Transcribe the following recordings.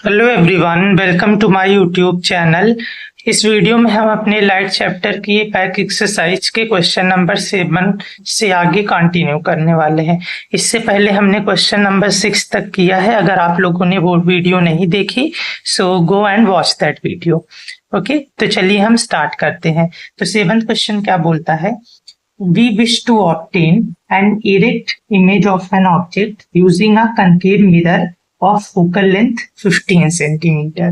Hello everyone, welcome to my YouTube channel. इस video में हम अपने लाइट चैप्टर की बैक एक्सरसाइज के क्वेश्चन नंबर 7 से आगे कंटिन्यू करने वाले हैं। इससे पहले हमने क्वेश्चन नंबर 6 तक किया है। अगर आप लोगों ने वो वीडियो नहीं देखी so go and watch that video. Okay, तो चलिए हम स्टार्ट करते हैं। तो 7th क्वेश्चन क्या बोलता है? We wish to obtain an erect image of an object using a concave mirror of focal length 15 centimetre.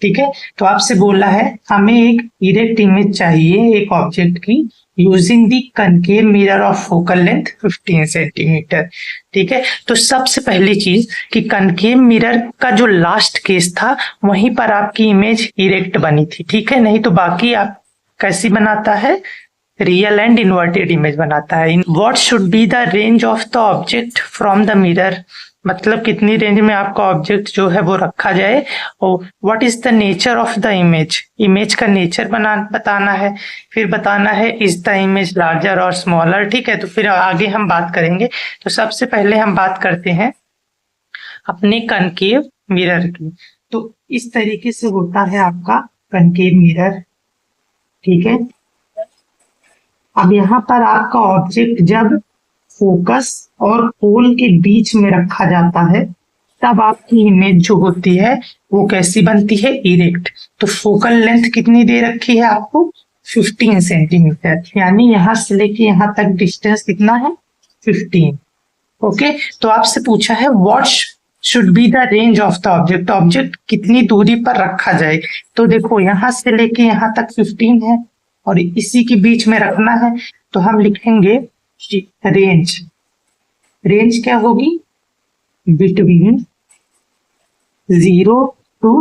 ठीक है, तो आपसे बोला है हमें एक इरेक्ट इमेज चाहिए एक ऑब्जेक्ट की using the concave mirror of focal length 15 centimetre. ठीक है, तो सबसे पहली चीज कि कनकेव मिरर का जो लास्ट केस था वहीं पर आपकी इमेज इरेक्ट बनी थी। ठीक है, नहीं तो बाकी आप कैसी बनाता है, रियल एंड इन्वर्टेड इमेज बनाता है। What should be the range of the object from the mirror, मतलब कितनी रेंज में आपका ऑब्जेक्ट जो है वो रखा जाए। और what is the nature of the image, image का नेचर बताना है। फिर बताना है इज द इमेज लार्जर और स्मॉलर। ठीक है, तो फिर आगे हम बात करेंगे। तो सबसे पहले हम बात करते हैं अपने कनकेव मिरर की। तो इस तरीके से होता है आपका कनकेव मिरर। ठीक है, अब यहाँ पर आपका ऑब्जेक्ट जब फोकस और पोल के बीच में रखा जाता है तब आपकी इमेज जो होती है वो कैसी बनती है, इरेक्ट। तो फोकल लेंथ कितनी दे रखी है आपको, 15 सेंटीमीटर, यानी यहाँ से लेके यहाँ तक डिस्टेंस कितना है, 15। ओके, तो आपसे पूछा है what should be the range of the object, object कितनी दूरी पर रखा जाए। तो देखो यहाँ से लेके यहाँ तक 15 है और इसी के बीच में रखना है, तो हम लिखेंगे रेंज। रेंज क्या होगी, बिटवीन 0 to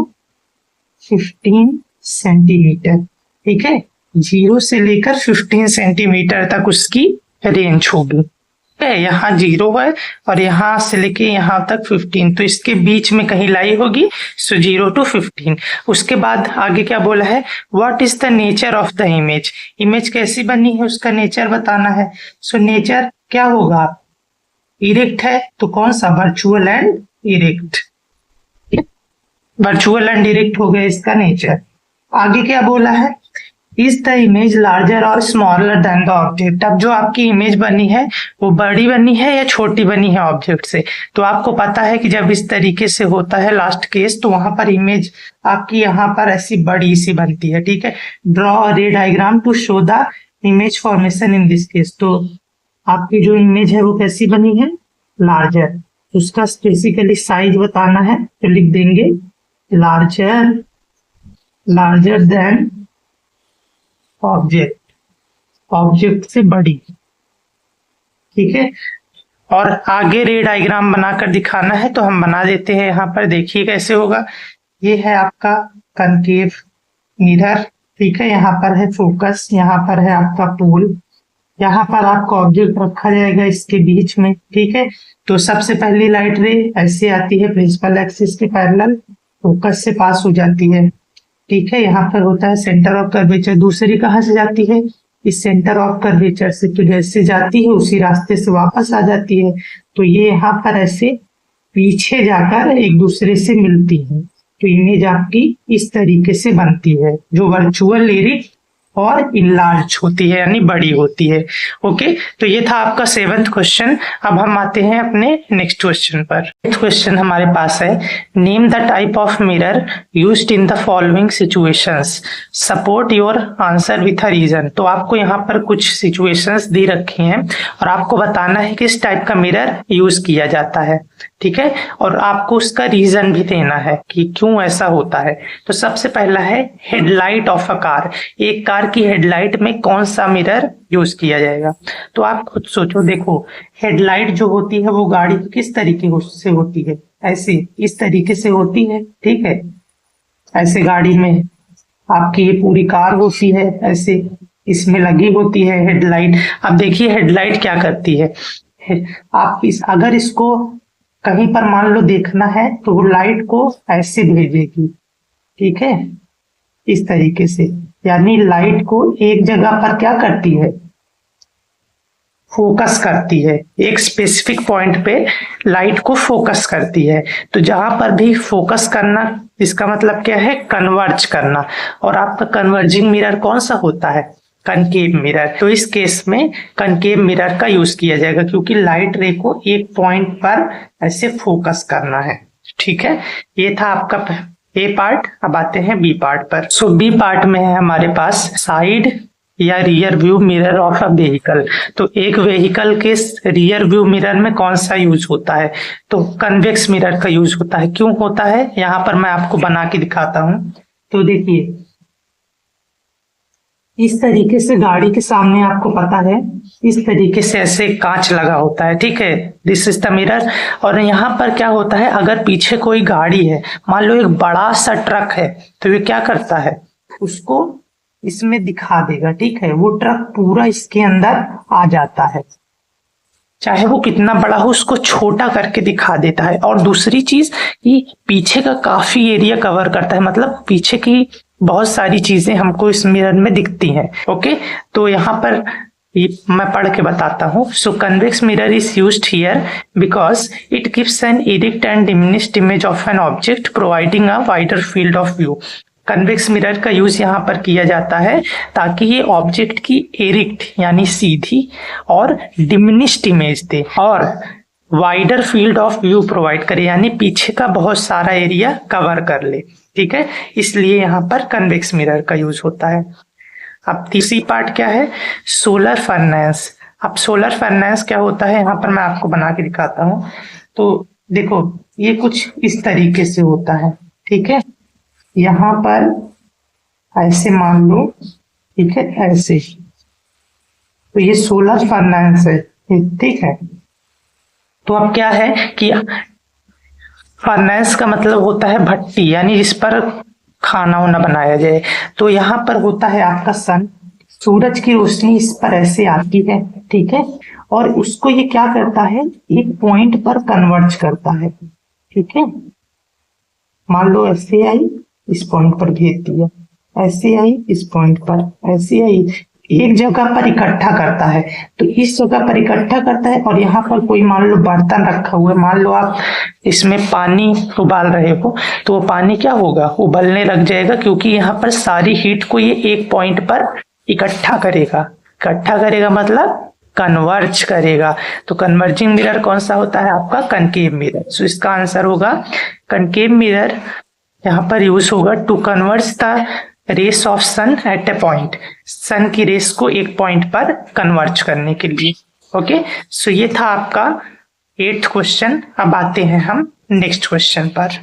15 सेंटीमीटर। ठीक है, 0 से लेकर 15 सेंटीमीटर तक उसकी रेंज होगी। है, यहाँ 0 है और यहाँ से लेके यहाँ तक 15, तो इसके बीच में कहीं लाई होगी। सो 0 to 15। उसके बाद आगे क्या बोला है, what is the nature of the image, image कैसी बनी है उसका नेचर बताना है। सो नेचर क्या होगा, इरेक्ट है तो कौन सा, virtual and erect. Virtual and erect हो गया इसका नेचर। आगे क्या बोला है, इज द इमेज लार्जर और स्मॉलर देन द ऑब्जेक्ट। अब जो आपकी इमेज बनी है वो बड़ी बनी है या छोटी बनी है ऑब्जेक्ट से। तो आपको पता है कि जब इस तरीके से होता है लास्ट केस तो वहां पर इमेज आपकी यहाँ पर ऐसी बड़ी सी बनती है। ठीक है, draw a ray diagram to show the image formation in this case. तो आपकी जो इमेज है वो कैसी बनी है, लार्जर। उसका बेसिकली साइज बताना है तो लिख देंगे larger, larger than object, object से बड़ी। ठीक है, और आगे रे डायग्राम बनाकर दिखाना है तो हम बना देते हैं। यहाँ पर देखिए कैसे होगा, ये है आपका कनकेव मिरर। ठीक है, यहाँ पर है फोकस, यहाँ पर है आपका पोल, यहाँ पर आपका ऑब्जेक्ट रखा जाएगा इसके बीच में। ठीक है, तो सबसे पहली लाइट रे ऐसे आती है प्रिंसिपल एक्सिस के पैरेलल, फोकस से पास हो जाती है। ठीक है, यहाँ पर होता है सेंटर ऑफ कर्वेचर। दूसरी कहाँ से जाती है, इस सेंटर ऑफ कर्वेचर से, तो जैसे जाती है उसी रास्ते से वापस आ जाती है। तो ये यहाँ पर ऐसे पीछे जाकर एक दूसरे से मिलती है, तो इमेज आपकी इस तरीके से बनती है जो वर्चुअल इरेक्ट और इनलार्ज होती है, यानी बड़ी होती है। ओके, तो ये था आपका 7th क्वेश्चन। अब हम आते हैं अपने नेक्स्ट क्वेश्चन पर। नेक्स्ट क्वेश्चन हमारे पास है, name the type of mirror used in the following situations, support your answer with a reason. तो आपको यहाँ पर कुछ सिचुएशंस दी रखी हैं और आपको बताना है किस टाइप का मिरर यूज किया जाता है। ठीक है, और आपको उसका रीजन भी देना है कि क्यों ऐसा होता है। तो सबसे पहला है हेडलाइट ऑफ अ कार, एक कार की हेडलाइट में कौन सा मिरर यूज किया जाएगा। तो आप खुद सोचो, देखो हेडलाइट जो होती है वो गाड़ी की किस तरीके से होती है, ऐसे इस तरीके से होती है। ठीक है, ऐसे गाड़ी में आपकी ये पूरी कार होती है, ऐसे इसमें लगी होती है हेडलाइट। अब देखिए हेडलाइट क्या करती है, आप अगर इसको कहीं पर मान लो देखना है तो वो लाइट को ऐसे भेजेगी। ठीक है, इस तरीके से, यानी लाइट को एक जगह पर क्या करती है, फोकस करती है, एक स्पेसिफिक पॉइंट पे लाइट को फोकस करती है। तो जहां पर भी फोकस करना, इसका मतलब क्या है, कन्वर्ज करना। और आपका कन्वर्जिंग मिरर कौन सा होता है, कनकेव मिरर। तो इस केस में कनकेव मिरर का यूज किया जाएगा, क्योंकि लाइट रे को एक पॉइंट पर ऐसे फोकस करना है। ठीक है, ये था आपका ए पार्ट। अब आते हैं बी पार्ट पर। सो बी पार्ट में है हमारे पास साइड या rear view mirror of a vehicle. तो एक व्हीकल के रियर व्यू मिरर में कौन सा यूज होता है, तो कन्वेक्स मिरर का यूज होता है। क्यों होता है, यहाँ पर मैं आपको बना के दिखाता हूं। तो देखिए, इस तरीके से गाड़ी के सामने आपको पता है, इस तरीके से ऐसे कांच लगा होता है। ठीक है, दिस इज द मिरर। और यहाँ पर क्या होता है, अगर पीछे कोई गाड़ी है, मान लो एक बड़ा सा ट्रक है, तो ये क्या करता है, उसको इसमें दिखा देगा। ठीक है, वो ट्रक पूरा इसके अंदर आ जाता है, चाहे वो कितना बड़ा हो, उसको छोटा करके दिखा देता है। और दूसरी चीज कि पीछे का काफी एरिया कवर करता है, मतलब पीछे की बहुत सारी चीजें हमको इस मिरर में दिखती हैं। ओके, तो यहाँ पर मैं पढ़ के बताता हूँ। So convex mirror is used here because it gives an erect and diminished image of an object providing a wider field of view. Convex mirror का यूज यहाँ पर किया जाता है ताकि ये ऑब्जेक्ट की एरिक्ट यानी सीधी और डिमिनिश्ड इमेज दे, और wider field of view provide करे, यानी पीछे का बहुत सारा एरिया कवर कर ले। ठीक है, इसलिए यहाँ पर कन्वेक्स मिरर का यूज होता है। अब तीसरी पार्ट क्या है, सोलर फर्नेस। अब सोलर फर्नेस क्या होता है, यहाँ पर मैं आपको बना के दिखाता हूँ। तो देखो, ये कुछ इस तरीके से होता है। ठीक है, यहाँ पर ऐसे मान लो, ठीक है, ऐसे, तो ये सोलर फर्नेस है। ठीक है, तो अब क्या है कि फर्नेस का मतलब होता है भट्टी, यानी जिस पर खाना वाना बनाया जाए। तो यहाँ पर होता है आपका सन, सूरज की रोशनी इस पर ऐसे आती है। ठीक है, और उसको ये क्या करता है, एक पॉइंट पर कन्वर्ज करता है। ठीक है, मान लो ऐसे आई, इस पॉइंट पर भेज दिया, ऐसे आई, इस पॉइंट पर ऐसे आई, एक जगह पर इकट्ठा करता है। तो इस जगह पर इकट्ठा करता है, और यहाँ पर कोई मान लो बर्तन रखा हुआ है, मान लो आप इसमें पानी उबाल रहे हो, तो वो पानी क्या होगा, उबलने लग जाएगा, क्योंकि यहाँ पर सारी हीट को ये एक पॉइंट पर इकट्ठा करेगा। इकट्ठा करेगा मतलब कन्वर्ज करेगा। तो कन्वर्जिंग मिरर कौन सा होता है, आपका कनकेव मिरर। सो इसका आंसर होगा कनकेव मिरर। यहाँ पर यूज होगा to converge the rays of sun at a point, sun की रेस को एक पॉइंट पर कन्वर्ज करने के लिए। ओके, सो ये था आपका 8th क्वेश्चन। अब आते हैं हम नेक्स्ट क्वेश्चन पर।